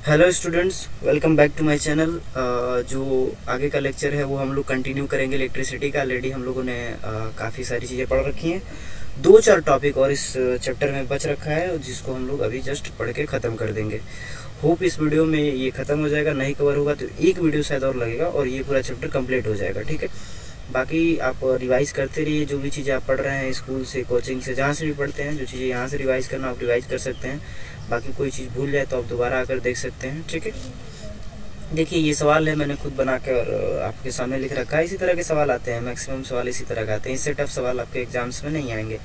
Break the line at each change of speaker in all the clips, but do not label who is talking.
Hello students, welcome back to my channel. जो आगे का लेक्चर है वो हम लोग कंटिन्यू करेंगे इलेक्ट्रिसिटी का। ऑलरेडी हम लोगों ने काफ़ी सारी चीज़ें पढ़ रखी हैं। दो चार टॉपिक और इस चैप्टर में बच रखा है जिसको हम लोग अभी जस्ट पढ़ के ख़त्म कर देंगे। होप इस वीडियो में ये ख़त्म हो जाएगा, नहीं कवर होगा तो एक वीडियो शायद और लगेगा और ये पूरा चैप्टर कंप्लीट हो जाएगा। ठीक है, बाकी आप रिवाइज करते रहिए। जो भी चीज़ें आप पढ़ रहे हैं स्कूल से, कोचिंग से, जहाँ से भी पढ़ते हैं, जो चीज़ें यहाँ से रिवाइज करना आप रिवाइज कर सकते हैं। बाकी कोई चीज़ भूल जाए तो आप दोबारा आकर देख सकते हैं। ठीक है, देखिए ये सवाल है मैंने खुद बना के और आपके सामने लिख रखा है। इसी तरह के सवाल आते हैं, मैक्सिमम सवाल इसी तरह के आते हैं। इससे टफ सवाल आपके एग्जाम्स में नहीं आएंगे।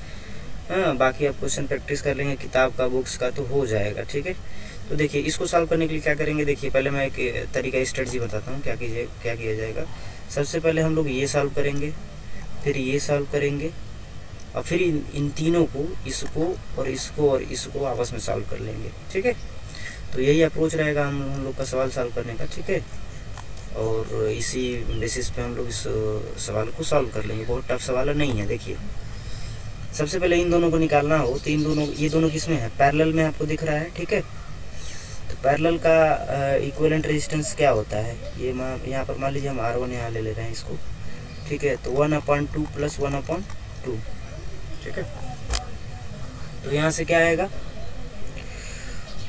हाँ, बाकी आप क्वेश्चन प्रैक्टिस कर लेंगे किताब का, बुक्स का, तो हो जाएगा। ठीक है, तो देखिए इसको सॉल्व करने के लिए क्या करेंगे। देखिए पहले मैं एक तरीका स्ट्रेटजी बताता हूँ क्या किया जाएगा। सबसे पहले हम लोग ये सॉल्व करेंगे, फिर ये सॉल्व करेंगे और फिर इन तीनों को, इसको और इसको आपस में सॉल्व कर लेंगे। ठीक है, तो यही अप्रोच रहेगा हम लोग का सवाल सॉल्व करने का। ठीक है, और इसी बेसिस पे हम लोग इस सवाल को सॉल्व कर लेंगे। बहुत टफ सवाल नहीं है। देखिए सबसे पहले इन दोनों को निकालना हो तो ये दोनों किस में है, पैरेलल में आपको दिख रहा है। ठीक है, तो पैरेलल का इक्विवेलेंट रेजिस्टेंस क्या होता है, ये यहाँ पर मान लीजिए हम R1 यहाँ ले रहे हैं इसको। ठीक है, तो 1/2 + 1/2। ठीक है, तो यहाँ से क्या आएगा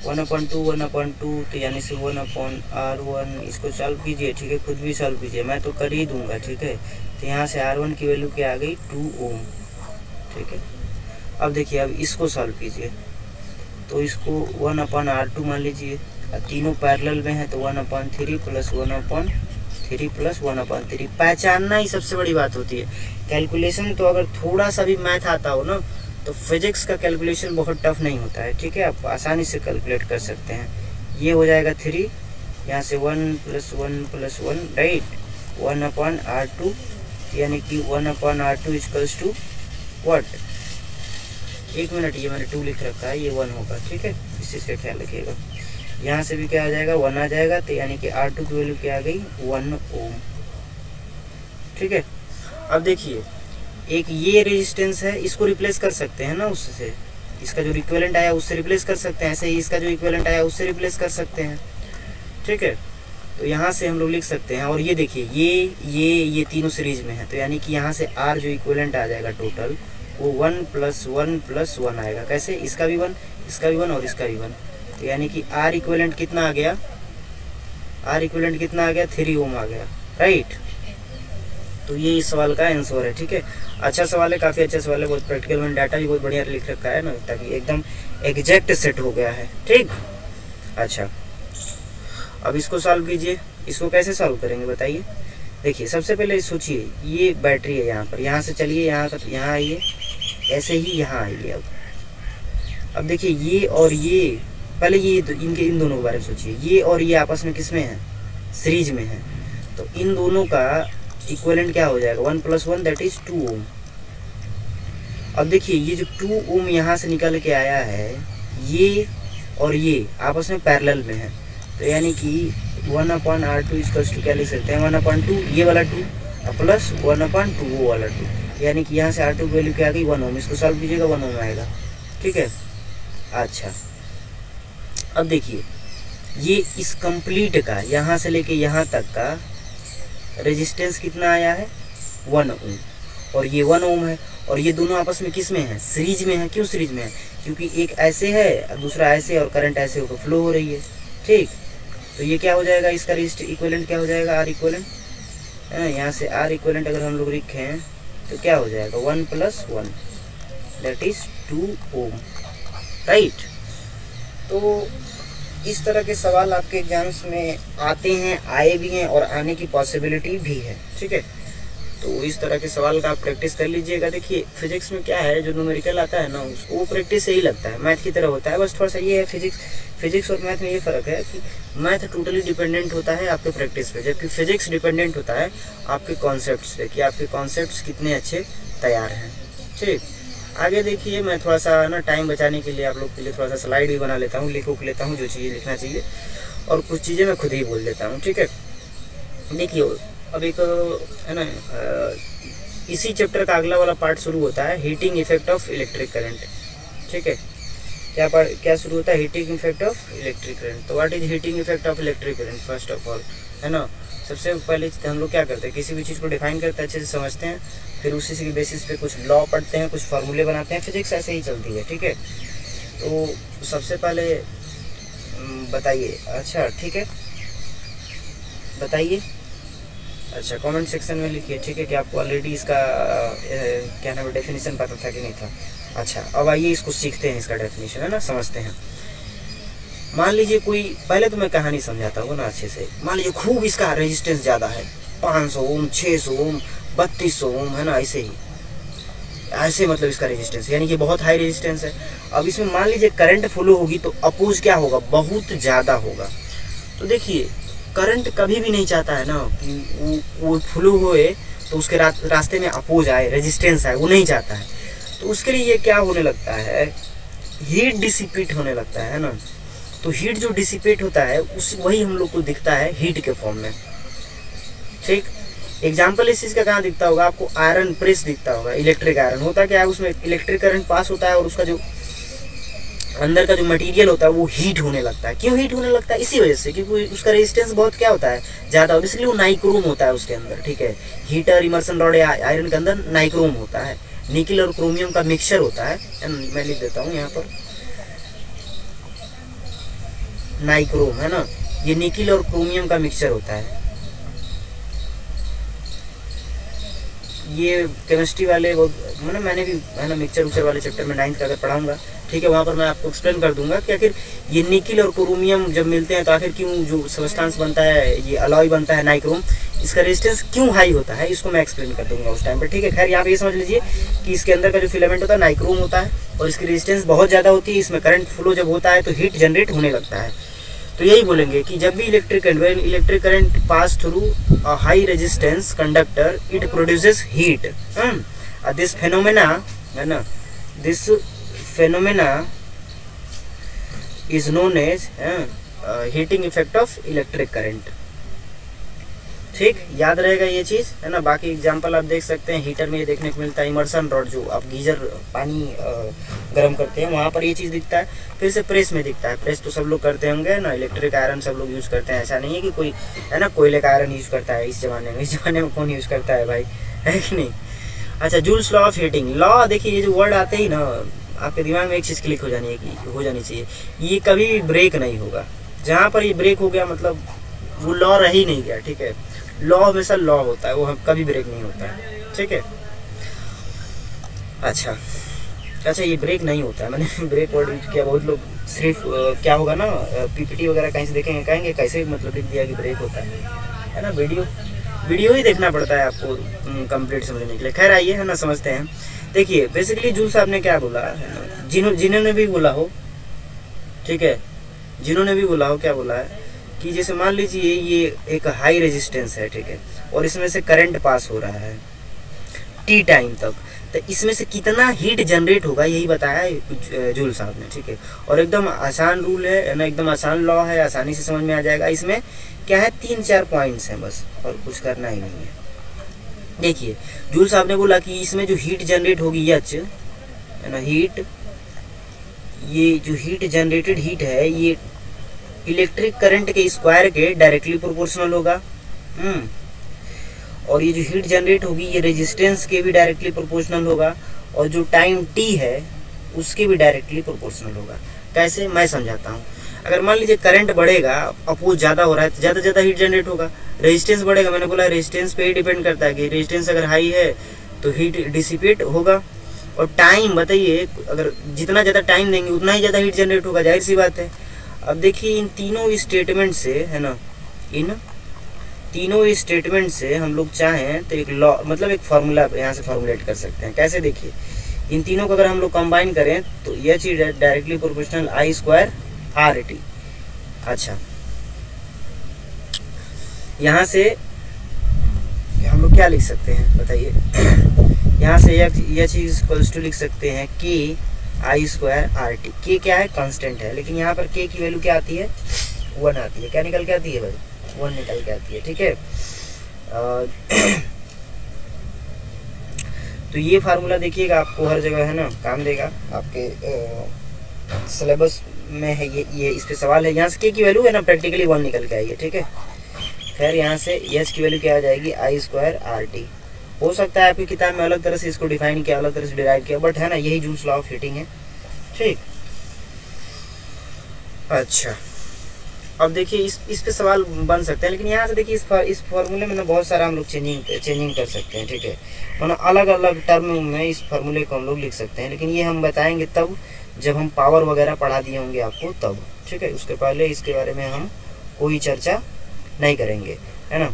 1/2 तो यानी से 1/R1। इसको सॉल्व कीजिए। ठीक है, खुद भी सॉल्व कीजिए, मैं तो कर ही दूंगा। ठीक है, तो यहाँ से R1 की वैल्यू क्या आ गई, 2 ओम। ठीक है, अब देखिए अब इसको सॉल्व कीजिए तो इसको 1/R2 मान लीजिए। अब तीनों पैरेलल में है तो 1/3 + 1/3 + 1/3। पहचानना ही सबसे बड़ी बात होती है। कैलकुलेशन तो अगर थोड़ा सा भी मैथ आता हो ना तो फिजिक्स का कैलकुलेशन बहुत टफ नहीं होता है। ठीक है, आप आसानी से कैलकुलेट कर सकते हैं। ये हो जाएगा 3, यहाँ से 1 + 1 + 1, राइट, 1/R2 यानी कि 1/R2 = व्हाट, एक मिनट, ये मैंने 2 लिख रखा है, ये 1 होगा। ठीक है, इस चीज़ का ख्याल रखिएगा। यहाँ से भी क्या आ जाएगा, 1 आ जाएगा, तो यानी कि R2 की वैल्यू क्या आ गई, 1 ओम। ठीक है, अब देखिए एक ये रेजिस्टेंस है, इसको रिप्लेस कर सकते हैं ना उससे, इसका जो इक्विवेलेंट आया उससे रिप्लेस कर सकते हैं। ऐसे ही इसका जो इक्विवेलेंट आया उससे रिप्लेस कर सकते हैं। ठीक है, तो यहाँ से हम लोग लिख सकते हैं। और ये देखिए ये तीनों सीरीज में है, तो यानी कि यहाँ से R जो इक्विवेलेंट आ जाएगा टोटल वो 1 + 1 + 1 आएगा। कैसे, इसका भी 1, इसका भी 1 और इसका भी 1। तो यानी कि R इक्विवेलेंट कितना आ गया, R इक्विवेलेंट कितना आ गया, 3 ओम आ गया, राइट। तो ये इस सवाल का आंसर है। ठीक है, अच्छा सवाल है, काफ़ी अच्छा सवाल है, बहुत प्रैक्टिकल, में डाटा भी बहुत बढ़िया लिख रखा है ना, ताकि एकदम एग्जैक्ट सेट हो गया है। ठीक, अच्छा अब इसको सॉल्व कीजिए। इसको कैसे सॉल्व करेंगे बताइए। देखिए सबसे पहले सोचिए, ये बैटरी है यहाँ पर, यहाँ से चलिए यहाँ तक, यहाँ आइए, ऐसे ही यहाँ आइए। अब देखिए ये और ये, पहले ये इन दोनों के बारे में सोचिए। ये और ये आपस में किस में है, सीरीज में है, तो इन दोनों का इक्विवेलेंट क्या हो जाएगा, 1 + 1 दैट इज 2 ओम। अब देखिए ये जो 2 ओम यहाँ से निकल के आया है, ये और ये आपस में पैरेलल में है, तो यानी कि 1/R2 = क्या लिख सकते हैं, 1/2 ये वाला 2 प्लस 1/2 वो वाला 2, यानी कि यहाँ से R2 की वैल्यू क्या आ गई, 1 ओम। इसको सॉल्व कीजिएगा, 1 ओम आएगा। ठीक है, अच्छा अब देखिए ये इस कंप्लीट का यहाँ से लेके यहाँ तक का रेजिस्टेंस कितना आया है, 1 ओम, और ये 1 ओम है। और ये दोनों आपस में किस में है, सीरीज में है। क्यों सीरीज में है, क्योंकि एक ऐसे है और दूसरा ऐसे, और करंट ऐसे होकर फ्लो हो रही है। ठीक, तो ये क्या हो जाएगा, इसका इक्विवेलेंट क्या हो जाएगा, R इक्विवेलेंट है। यहाँ से R इक्विवेलेंट अगर हम लोग लिखें तो क्या हो जाएगा, 1 + 1 दैट इज 2 ओम, राइट। तो इस तरह के सवाल आपके एग्जाम्स में आते हैं, आए भी हैं और आने की पॉसिबिलिटी भी है। ठीक है, तो इस तरह के सवाल का आप प्रैक्टिस कर लीजिएगा। देखिए फिजिक्स में क्या है, जो न्यूमेरिकल आता है ना उसको, वो प्रैक्टिस से ही लगता है, मैथ की तरह होता है। बस थोड़ा सा ये है, फिजिक्स और मैथ में ये फ़र्क है कि मैथ टोटली डिपेंडेंट होता है आपके प्रैक्टिस पे, जबकि फिजिक्स डिपेंडेंट होता है आपके कॉन्सेप्ट्स पे, कि आपके कॉन्सेप्ट्स कितने अच्छे तैयार हैं। ठीक, आगे देखिए मैं थोड़ा सा ना टाइम बचाने के लिए आप लोग के लिए थोड़ा सा स्लाइड भी बना लेता हूँ, लिख लेता हूँ जो चीज़ें लिखना चाहिए, और कुछ चीज़ें मैं खुद ही बोल देता हूँ। ठीक है, देखिए अब एक है ना, इसी चैप्टर का अगला वाला पार्ट शुरू होता है, heating effect of electric current. ठीक है, क्या शुरू होता है, heating effect of electric current. तो what is heating effect of electric current first of all, है ना। सबसे पहले हम लोग क्या करते हैं, किसी भी चीज़ को डिफाइन करते हैं, अच्छे से समझते हैं, फिर उसी के बेसिस पे कुछ लॉ पढ़ते हैं, कुछ फार्मूले बनाते हैं। फिजिक्स ऐसे ही चलती है, ठीक है। तो सबसे पहले बताइए, अच्छा ठीक है, बताइए, अच्छा कमेंट सेक्शन में लिखिए, ठीक है, कि आपको ऑलरेडी इसका क्या नाम है डेफिनेशन पता था कि नहीं था। अच्छा अब आइए इसको सीखते हैं, इसका डेफिनेशन, है ना, समझते हैं। मान लीजिए कोई, पहले तो मैं कहानी समझाता हूँ ना अच्छे से। मान लीजिए खूब इसका रेजिस्टेंस ज़्यादा है, 500 ओम, 600 ओम, 3200 ओम, है ना, ऐसे ही, ऐसे मतलब इसका रेजिस्टेंस, यानी कि बहुत हाई रेजिस्टेंस है। अब इसमें मान लीजिए करंट फ्लो होगी तो अपोज क्या होगा, बहुत ज़्यादा होगा। तो देखिए करंट कभी भी नहीं चाहता है ना कि वो फ्लो होए तो उसके रास्ते में अपोज आए, रेजिस्टेंस आए, वो नहीं चाहता है। तो उसके लिए ये क्या होने लगता है, हीट डिसिपेट होने लगता है ना। तो हीट जो डिसिपेट होता है उस वही हम लोग को दिखता है हीट के फॉर्म में, ठीक। एग्जाम्पल इस चीज़ का कहाँ दिखता होगा आपको, आयरन प्रेस दिखता होगा, इलेक्ट्रिक आयरन होता क्या है, उसमें इलेक्ट्रिक करंट पास होता है और उसका जो अंदर का जो मटेरियल होता है वो हीट होने लगता है। क्यों हीट होने लगता है, इसी वजह से क्योंकि उसका रेजिस्टेंस बहुत क्या होता है, ज़्यादा, इसलिए वो नाइक्रोम होता है उसके अंदर, ठीक है। हीटर इमर्सन रॉड या आयरन के अंदर नाइक्रोम होता है, निकल और क्रोमियम का मिक्सचर होता है। मैं लिख देता हूँ यहाँ पर, नाइक्रोम, है ना, ये निकल और क्रोमियम का मिक्सचर होता है। ये केमिस्ट्री वाले वो मतलब मैंने भी, है ना, मिक्सचर उक्सचर वाले चैप्टर में 9th का अगर पढ़ाऊंगा, ठीक है, वहाँ पर मैं आपको एक्सप्लेन कर दूंगा कि आखिर ये निकल और क्रोमियम जब मिलते हैं तो आखिर क्यों जो सब्सटेंस बनता है, ये अलॉय बनता है नाइक्रोम, इसका रेजिस्टेंस क्यों हाई होता है, इसको मैं एक्सप्लेन कर दूंगा उस टाइम पर, ठीक है। खैर यहाँ पे ये समझ लीजिए कि इसके अंदर का जो फिलामेंट होता है नाइक्रोम होता है और इसकी रेजिस्टेंस बहुत ज़्यादा होती है। इसमें करंट फ्लो जब होता है तो हीट जनरेट होने लगता है। तो यही बोलेंगे कि जब भी electric current pass through a high resistance conductor it produces heat. This phenomena, है ना, this phenomena is known as heating effect of electric current, ठीक, याद रहेगा ये चीज़, है ना। बाकी एग्जांपल आप देख सकते हैं, हीटर में ये देखने को मिलता है, इमर्सन रॉड जो आप गीजर पानी गर्म करते हैं वहाँ पर ये चीज़ दिखता है। फिर से प्रेस में दिखता है, प्रेस तो सब लोग करते होंगे ना, इलेक्ट्रिक आयरन सब लोग यूज़ करते हैं, ऐसा नहीं है कि कोई, है ना, कोयले का आयरन यूज़ करता है इस ज़माने में। इस ज़माने में कौन यूज़ करता है भाई, है कि नहीं। अच्छा joules law of heating, law देखिए ये जो वर्ड आते ही ना आपके दिमाग में एक चीज़ क्लिक हो जानी चाहिए, ये कभी भी ब्रेक नहीं होगा। जहाँ पर ये ब्रेक हो गया मतलब वो लॉ रह ही नहीं गया, ठीक है। लॉ हमेशा लॉ होता है, वो कभी ब्रेक नहीं होता है, ठीक है। अच्छा ये ब्रेक नहीं होता है, मैंने ब्रेक वर्ड यूज किया, बहुत लोग सिर्फ क्या होगा ना, पीपीटी वगैरह कहीं से देखेंगे कहेंगे कैसे मतलब लिख दिया कि ब्रेक होता है ना। वीडियो ही देखना पड़ता है आपको कंप्लीट समझने के लिए। खैर आइए, है ना, समझते हैं। देखिए बेसिकली जूल साहब ने क्या बोला है ना, जिन्होंने भी बोला हो, ठीक है, जिन्होंने भी बोला हो, क्या बोला है कि जैसे मान लीजिए ये एक हाई रेजिस्टेंस है, ठीक है, और इसमें से करंट पास हो रहा है टी टाइम तक, तो इसमें से कितना हीट जनरेट होगा यही बताया है जूल साहब ने, ठीक है। और एकदम आसान रूल है ना, एकदम आसान लॉ है, आसानी से समझ में आ जाएगा। इसमें क्या है, 3-4 पॉइंट्स हैं बस, और कुछ करना ही नहीं है। देखिए जूल साहब ने बोला कि इसमें जो हीट जनरेट होगी एच, है ना, हीट, ये जो हीट जनरेटेड हीट है ये इलेक्ट्रिक करंट के स्क्वायर के डायरेक्टली प्रोपोर्शनल होगा। और ये जो हीट जनरेट होगी ये रेजिस्टेंस के भी डायरेक्टली प्रोपोर्शनल होगा, और जो टाइम टी है उसके भी डायरेक्टली प्रोपोर्शनल होगा। कैसे, मैं समझाता हूँ। अगर मान लीजिए करंट बढ़ेगा, अपोज ज़्यादा हो रहा है तो ज़्यादा ज़्यादा हीट जनरेट होगा। रेजिस्टेंस बढ़ेगा, मैंने बोला रेजिस्टेंस पे ही डिपेंड करता है कि रेजिस्टेंस अगर हाई है तो हीट डिसिपेट होगा। और टाइम बताइए, अगर जितना ज़्यादा टाइम देंगे उतना ही ज़्यादा हीट जनरेट होगा, जाहिर सी बात है। अब देखिए इन तीनों स्टेटमेंट से, है ना, इन तीनों स्टेटमेंट से हम लोग चाहें तो एक लॉ मतलब एक फार्मूला यहाँ से फार्मूलेट कर सकते हैं। कैसे, देखिए इन तीनों को अगर हम लोग कंबाइन करें तो यह चीज डायरेक्टली प्रोपोर्शनल आई स्क्वायर आर टी। अच्छा यहाँ से हम लोग क्या लिख सकते हैं बताइए, यहाँ से यह चीज इक्वल्स टू लिख सकते हैं कि आई स्क्वायर आर टी। के क्या है, कांस्टेंट है, लेकिन यहाँ पर के की वैल्यू क्या आती है, 1 आती है। क्या निकल के आती है भाई, 1 निकल के आती है, ठीक है। तो ये फार्मूला देखिएगा आपको हर जगह, है ना, काम देगा आपके सिलेबस में है ये इस पे सवाल है। यहाँ से के की वैल्यू है ना प्रैक्टिकली 1 निकल के आई है, ठीक है। खैर यहाँ से एच की वैल्यू क्या आ जाएगी, I² RT। हो सकता है आपकी किताब में अलग तरह से इसको डिफाइन किया, अलग तरह से डिराइव किया, बट है ना यही जूल्स लॉ ऑफ हीटिंग है, ठीक। अच्छा, अब देखिए इस पे सवाल बन सकते हैं, लेकिन यहाँ से देखिए इस फार्मूले में ना बहुत सारा हम लोग चेंजिंग कर सकते हैं, ठीक है। मतलब अलग अलग टर्म में इस फार्मूले को हम लोग लिख सकते हैं, लेकिन ये हम बताएंगे तब जब हम पावर वगैरह पढ़ा दिए होंगे आपको तब, ठीक है। उसके पहले इसके बारे में हम कोई चर्चा नहीं करेंगे, है ना।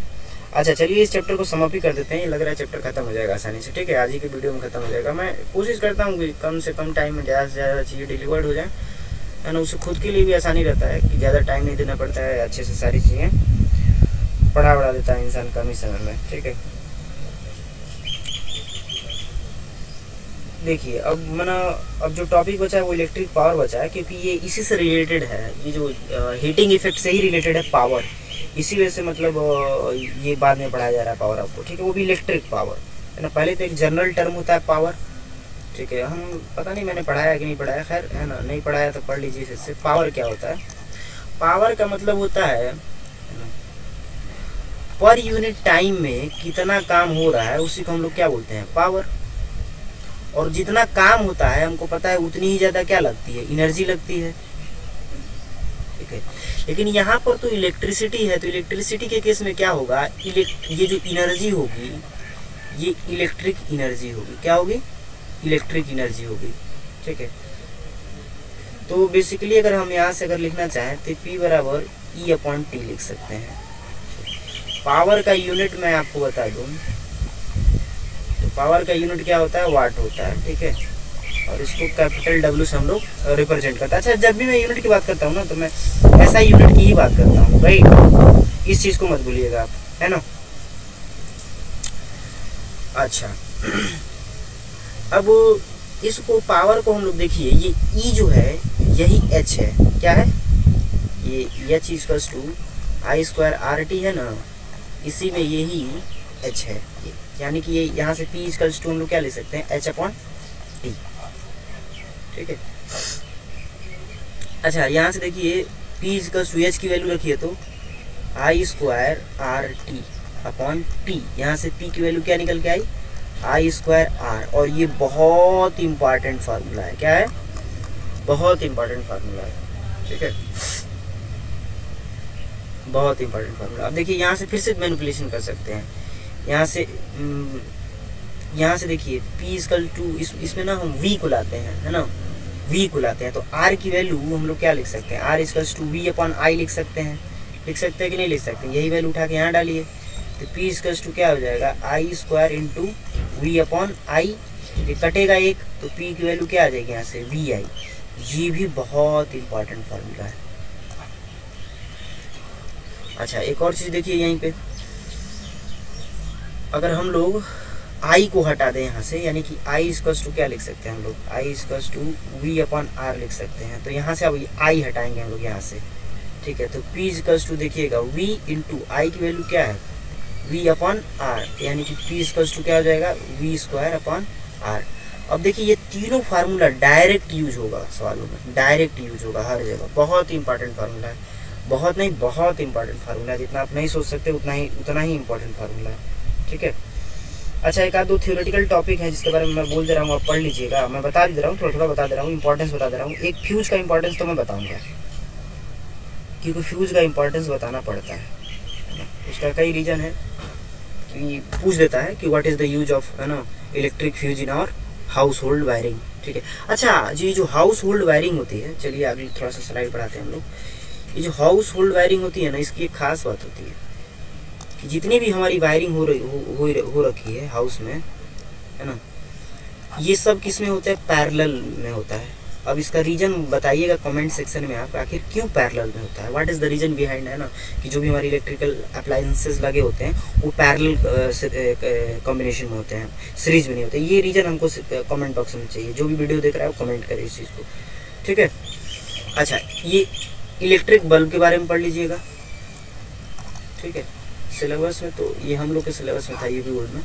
अच्छा चलिए इस चैप्टर को समाप्ति कर देते हैं। लग रहा है चैप्टर खत्म हो जाएगा आसानी से, ठीक है। आज ही के वीडियो में खत्म हो जाएगा। मैं कोशिश करता हूँ कि कम से कम टाइम में ज़्यादा से ज़्यादा चीज़ें डिलीवर्ड हो जाए, है ना। उससे खुद के लिए भी आसानी रहता है कि ज़्यादा टाइम नहीं देना पड़ता है, अच्छे से सारी चीज़ें पढ़ा देता है इंसान कम ही समय में, ठीक है। देखिए अब जो टॉपिक बचा है वो इलेक्ट्रिक पावर बचा है, क्योंकि ये इसी से रिलेटेड है। ये जो हीटिंग इफेक्ट से ही रिलेटेड है पावर, इसी वजह से मतलब ये बाद में पढ़ाया जा रहा है पावर आपको, ठीक है। वो भी इलेक्ट्रिक पावर, है ना। पहले तो एक जनरल टर्म होता है पावर, ठीक है। हम पता नहीं मैंने पढ़ाया कि नहीं पढ़ाया, खैर है ना, नहीं पढ़ाया तो पढ़ लीजिए इससे। पावर क्या होता है, पावर का मतलब होता है पर यूनिट टाइम में कितना काम हो रहा है उसी को हम लोग क्या बोलते हैं, पावर। और जितना काम होता है हमको पता है उतनी ही ज़्यादा क्या लगती है, एनर्जी लगती है, ठीक है। लेकिन यहाँ पर तो इलेक्ट्रिसिटी है, तो इलेक्ट्रिसिटी के केस में क्या होगा, ये जो एनर्जी होगी ये इलेक्ट्रिक एनर्जी होगी। क्या होगी, इलेक्ट्रिक एनर्जी होगी, ठीक है। तो बेसिकली अगर हम यहाँ से अगर लिखना चाहें तो P बराबर E/T लिख सकते हैं। पावर का यूनिट मैं आपको बता दूं, तो पावर का यूनिट क्या होता है, वाट होता है, ठीक है। और इसको कैपिटल W से हम लोग रिप्रेजेंट करते हैं। अच्छा जब भी मैं यूनिट की बात करता हूँ ना, तो मैं ऐसा यूनिट की ही बात करता हूँ, राइट। इस चीज़ को मत भूलिएगा आप, है ना। अच्छा अब इसको पावर को हम लोग देखिए, ये E जो है यही H है, क्या है, ये H equals to I² RT है ना, इसी में यही H है, यानी कि ये यहाँ से P इक्वल्स टू हम लोग क्या ले सकते हैं, H/T, ठीक है। अच्छा यहाँ से देखिए P इक्वल्स टू H की वैल्यू रखिए तो I² RT/T, यहाँ से P की वैल्यू क्या निकल के आई, I² R। और ये बहुत इंपॉर्टेंट फार्मूला है, क्या है, बहुत इंपॉर्टेंट फार्मूला है, ठीक है, बहुत इंपॉर्टेंट फार्मूला। अब देखिए यहाँ से फिर से मैनिपुलेशन कर सकते हैं। यहाँ से देखिए P इक्वल टू इसमें ना हम V को लाते हैं, है ना, V को लाते हैं, तो R की वैल्यू हम लोग क्या लिख सकते हैं, R इक्वल टू V/I लिख सकते हैं कि नहीं लिख सकते, यही वैल्यू उठा के यहाँ डालिए, तो P इक्वल टू क्या हो जाएगा, I² इंटू V/I, ये कटेगा एक, तो P की वैल्यू क्या आ जाएगी यहाँ से, VI। ये भी बहुत इंपॉर्टेंट फार्मूला है। अच्छा एक और चीज़ देखिए यहीं पे, अगर हम लोग I को हटा दें यहाँ से, यानी कि I इक्वल्स टू क्या लिख सकते हैं हम लोग, I इक्वल्स टू V/R लिख सकते हैं। तो यहाँ से अब I हटाएंगे हम लोग यहाँ से, ठीक है। तो P इक्वल्स टू देखिएगा V इंटू I की वैल्यू क्या है, V/R, यानी कि P इक्वल्स टू क्या हो जाएगा, V²/R। अब देखिए ये तीनों फार्मूला डायरेक्ट यूज होगा सवालों में, डायरेक्ट यूज होगा हर जगह। बहुत इंपॉर्टेंट फार्मूला है, बहुत नहीं बहुत इंपॉर्टेंट फार्मूला है, जितना आप नहीं सोच सकते उतना ही इंपॉर्टेंट फार्मूला है, ठीक है। अच्छा एक आध दो थ्योरेटिकल टॉपिक है जिसके बारे में मैं बोल दे रहा हूँ, आप पढ़ लीजिएगा। मैं बता दे रहा हूँ, थोड़ा थोड़ा बता दे रहा हूँ, इंपॉर्टेंस बता दे रहा हूँ। एक फ्यूज का इंपॉर्टेंस तो मैं बताऊँगा, क्योंकि फ्यूज का इंपॉर्टेंस बताना पड़ता है, उसका कई रीज़न है कि पूछ देता है कि what is the use of, है ना, electric fuse in our household wiring, ठीक है। अच्छा जी जो हाउस होल्ड वायरिंग होती है, चलिए आगे थोड़ा सा स्लाइड बढ़ाते हैं हम लोग। ये जो हाउस होल्ड वायरिंग होती है ना, इसकी एक खास बात होती है कि जितनी भी हमारी वायरिंग हो रखी है हाउस में, है ना, ये सब किस में होता है, पैरेलल में होता है। अब इसका रीज़न बताइएगा कमेंट सेक्शन में आप, आखिर क्यों पैरेलल में होता है, what is the reason behind, है ना, कि जो भी हमारी इलेक्ट्रिकल अप्लायंसेस लगे होते हैं वो पैरेलल कॉम्बिनेशन में होते हैं, सीरीज में नहीं होते। ये रीज़न हमको कमेंट बॉक्स में चाहिए, जो भी वीडियो देख रहा है वो कमेंट करे इस चीज़ को, ठीक है। अच्छा ये इलेक्ट्रिक बल्ब के बारे में पढ़ लीजिएगा, ठीक है, सिलेबस में। तो ये हम लोग के सिलेबस में था ये भी बोर्ड में,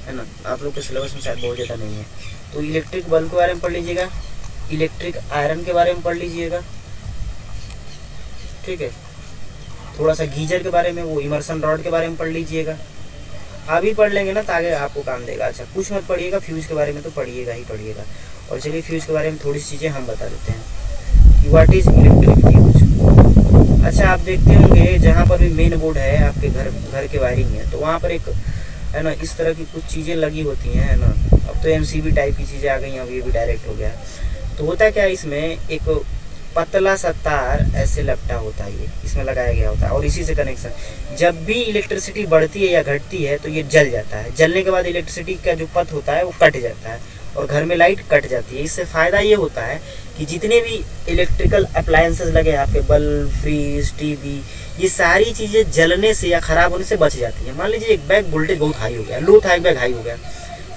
है ना, आप लोग के सिलेबस में शायद बहुत ज़्यादा नहीं है। तो इलेक्ट्रिक बल्ब के बारे में पढ़ लीजिएगा, इलेक्ट्रिक आयरन के बारे में पढ़ लीजिएगा, ठीक है। थोड़ा सा गीजर के बारे में, वो इमर्सन रॉड के बारे में पढ़ लीजिएगा। अभी पढ़ लेंगे ना तो आगे आपको काम देगा। अच्छा कुछ मत पढ़िएगा, फ्यूज के बारे में तो पढ़िएगा ही पढ़िएगा। और चलिए फ्यूज के बारे में थोड़ी सी चीज़ें हम बता देते हैं कि व्हाट इज इलेक्ट्रिक फ्यूज। अच्छा आप देखते होंगे जहाँ पर भी मेन बोर्ड है आपके घर के वायरिंग है, तो वहाँ पर एक है ना इस तरह की कुछ चीज़ें लगी होती हैं, है ना। अब तो MCB टाइप की चीज़ें आ गई हैं, अब ये भी डायरेक्ट हो गया। तो होता क्या है, इसमें एक पतला सा तार ऐसे लपटा होता है, ये इसमें लगाया गया होता है, और इसी से कनेक्शन। जब भी इलेक्ट्रिसिटी बढ़ती है या घटती है तो ये जल जाता है। जलने के बाद इलेक्ट्रिसिटी का जो पथ होता है वो कट जाता है और घर में लाइट कट जाती है। इससे फ़ायदा ये होता है कि जितने भी इलेक्ट्रिकल अप्लायंसेस लगे हैं आपके, बल्ब, फ्रीज, टीवी, ये सारी चीज़ें जलने से या ख़राब होने से बच जाती है। मान लीजिए एक बैग वोल्टेज बहुत हाई हो गया, लो था, एक बैग हाई हो गया,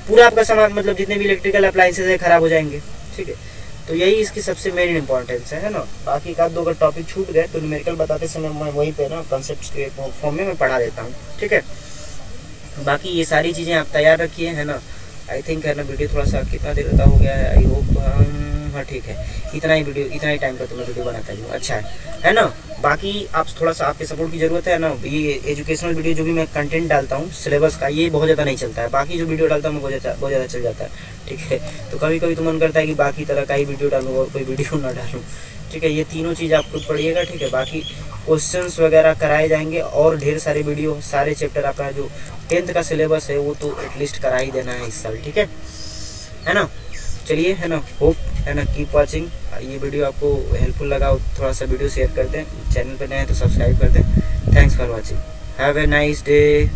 पूरा आपका सामान मतलब जितने भी इलेक्ट्रिकल अप्लायंसेस है ख़राब हो जाएंगे, ठीक है। तो यही इसकी सबसे मेन इंपॉर्टेंस है ना। बाकी का दो अगर टॉपिक छूट गए तो न्यूमेरिकल बताते समय मैं वहीं पे ना कंसेप्ट के फॉर्म में मैं पढ़ा देता हूँ, ठीक है। बाकी ये सारी चीज़ें आप तैयार रखिए, है ना। आई थिंक है ना वीडियो थोड़ा सा कितना देर का हो गया है, आई होप हाँ ठीक है, इतना ही टाइम का तो मैं वीडियो बनाता हूँ, अच्छा है ना। बाकी आप थोड़ा सा आपके सपोर्ट की ज़रूरत है ना। ये एजुकेशनल वीडियो जो भी मैं कंटेंट डालता हूँ सिलेबस का, ये बहुत ज़्यादा नहीं चलता है। बाकी जो वीडियो डालता हूँ बहुत ज़्यादा चल जाता है, ठीक है। तो कभी कभी तो मन करता है कि बाकी तरह का ही वीडियो डालूँ और कोई वीडियो ना डालूँ, ठीक है। ये तीनों चीज़ आप खुद पढ़िएगा, ठीक है। बाकी क्वेश्चंस वगैरह कराए जाएंगे और ढेर सारे वीडियो, सारे चैप्टर आपका जो 10th का सिलेबस है वो तो एटलीस्ट करा ही देना है इस साल, ठीक है ना। चलिए है ना, होप है ना, कीप वाचिंग। ये वीडियो आपको हेल्पफुल लगा थोड़ा सा वीडियो शेयर कर दें, चैनल पर नए हैं तो सब्सक्राइब कर दें। Thanks for watching, have a nice day.